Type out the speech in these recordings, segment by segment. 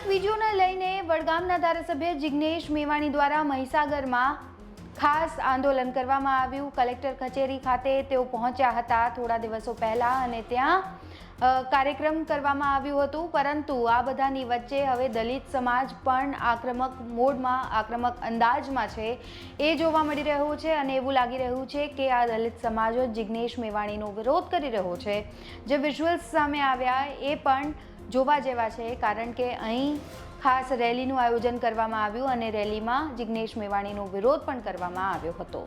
વિવાદિત વિડીયોને લઈને વડગામના ધારાસભ્ય જિગ્નેશ મેવાણી દ્વારા મહીસાગરમાં ખાસ આંદોલન કરવામાં આવ્યું। કલેક્ટર કચેરી ખાતે તેઓ પહોંચ્યા હતા થોડા દિવસો પહેલા અને ત્યાં કાર્યક્રમ કરવામાં આવ્યું હતું, પરંતુ આ બધાની વચ્ચે હવે દલિત સમાજ પણ આક્રમક મોડમાં, આક્રમક અંદાજમાં છે એ જોવા મળી રહ્યું છે અને એવું લાગી રહ્યું છે કે આ દલિત સમાજ જ જિગ્નેશ મેવાણીનો વિરોધ કરી રહ્યો છે। જે વિઝ્યુઅલ્સ સામે આવ્યા એ પણ જોવા જેવા છે, કારણ કે અહીં ખાસ રેલીનું આયોજન કરવામાં આવ્યું અને રેલીમાં જિગ્નેશ મેવાણીનો વિરોધ પણ કરવામાં આવ્યો હતો।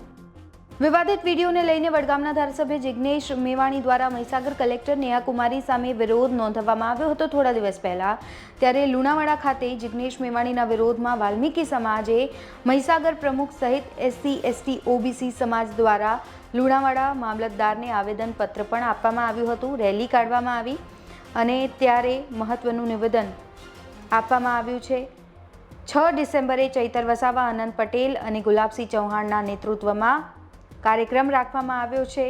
વિવાદિત વિડીયોને લઈને વડગામના ધારાસભ્ય જિગ્નેશ મેવાણી દ્વારા મહીસાગર કલેક્ટર નેહા કુમારી સામે વિરોધ નોંધવામાં આવ્યો હતો થોડા દિવસ પહેલા। ત્યારે લુણાવાડા ખાતે જિગ્નેશ મેવાણીના વિરોધમાં વાલ્મીકી સમાજે મહીસાગર પ્રમુખ સહિત SC ST OBC સમાજ દ્વારા લુણાવાડા મામલતદારને આવેદનપત્ર પણ આપવામાં આવ્યું હતું। રેલી કાઢવામાં આવી અને ત્યારે મહત્વનું નિવેદન આપવામાં આવ્યું છે। 6 ડિસેમ્બરે ચૈતર વસાવા, આનંદ પટેલ અને ગુલાબસિંહ ચૌહાણના નેતૃત્વમાં કાર્યક્રમ રાખવામાં આવ્યો છે,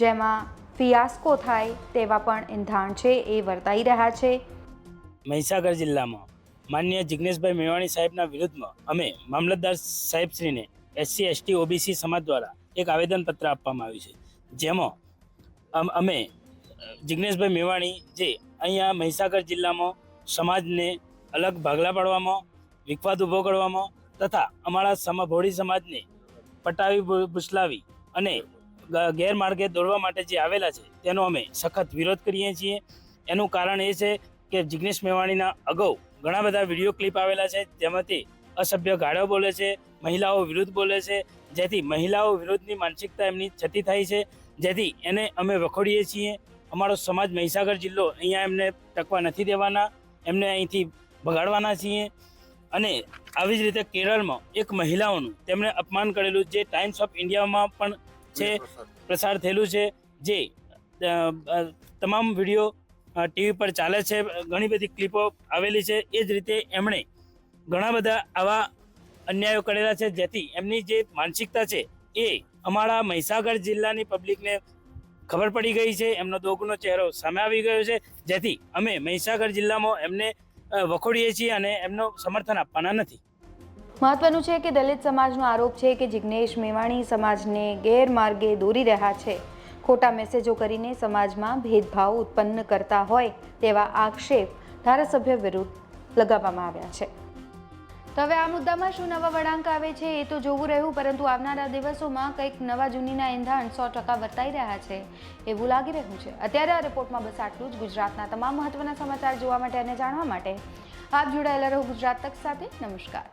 જેમાં ફિયાસ્કો થાય તેવા પણ એંધાણ છે એ વર્તાઈ રહ્યા છે। મહીસાગર જિલ્લામાં માનનીય જિગ્નેશભાઈ મેવાણી સાહેબના વિરુદ્ધમાં અમે મામલતદાર સાહેબશ્રીને SC ST OBC સમાજ દ્વારા એક આવેદનપત્ર આપવામાં આવ્યું છે, જેમાં અમે જિગ્નેશભાઈ મેવાણી જે અહીંયા મહીસાગર જિલ્લામાં સમાજને અલગ ભાગલા પાડવામાં, વિખવાદ ઊભો કરવામાં તથા અમારા ભોળી સમાજને પટાવી ભૂસલાવી અને ગેરમાર્ગે દોરવા માટે જે આવેલા છે તેનો અમે સખત વિરોધ કરીએ છીએ। એનું કારણ એ છે કે જિગ્નેશ મેવાણીના અગાઉ ઘણા બધા વિડીયો ક્લિપ આવેલા છે, જેમાંથી અસભ્ય ગાળો બોલે છે, મહિલાઓ વિરુદ્ધ બોલે છે, જેથી મહિલાઓ વિરુદ્ધની માનસિકતા એમની છતી થાય છે, જેથી એને અમે વખોડીએ છીએ। અમારો સમાજ મહીસાગર જિલ્લો અહીંયા એમને ટકવા નથી દેવાના, એમને અહીંથી ભગાડવાના છીએ। અને આવી જ રીતે કેરળમાં એક મહિલાઓનું તેમણે અપમાન કરેલું જે ટાઈમ્સ ઓફ ઇન્ડિયામાં પણ છે પ્રસાર થયેલું છે, જે તમામ વિડીયો TV પર ચાલે છે, ઘણી બધી ક્લિપો આવેલી છે। એ જ રીતે એમણે ઘણા બધા આવા અન્યાયો કરેલા છે, જેથી એમની જે માનસિકતા છે એ અમારા મહીસાગર જિલ્લાની પબ્લિકને ખબર પડી ગઈ છે, એમનો દોગનો ચહેરો સામે આવી ગયો છે, જેથી અમે મહીસાગર જિલ્લામાં એમને વખોડીએ છીએ અને એમનો સમર્થન આપવાના નથી। મહત્વનું છે કે દલિત સમાજનો આરોપ છે કે જિગ્નેશ મેવાણી સમાજને ગેરમાર્ગે દોરી રહ્યા છે, ખોટા મેસેજો કરીને સમાજમાં ભેદભાવ ઉત્પન્ન કરતા હોય તેવા આક્ષેપ ધારાસભ્ય વિરુદ્ધ લગાવવામાં આવ્યા છે। તો હવે આ મુદ્દામાં શું નવા વળાંક આવે છે એ તો જોવું રહ્યું, પરંતુ આવનારા દિવસોમાં કંઈક નવા જૂનીના એંધાણ 100% વર્તાઈ રહ્યા છે એવું લાગી રહ્યું છે। અત્યારે આ રિપોર્ટમાં બસ આટલું જ। ગુજરાતના તમામ મહત્વના સમાચાર જોવા માટે અને જાણવા માટે આપ જોડાયેલા રહો ગુજરાત તક સાથે। નમસ્કાર।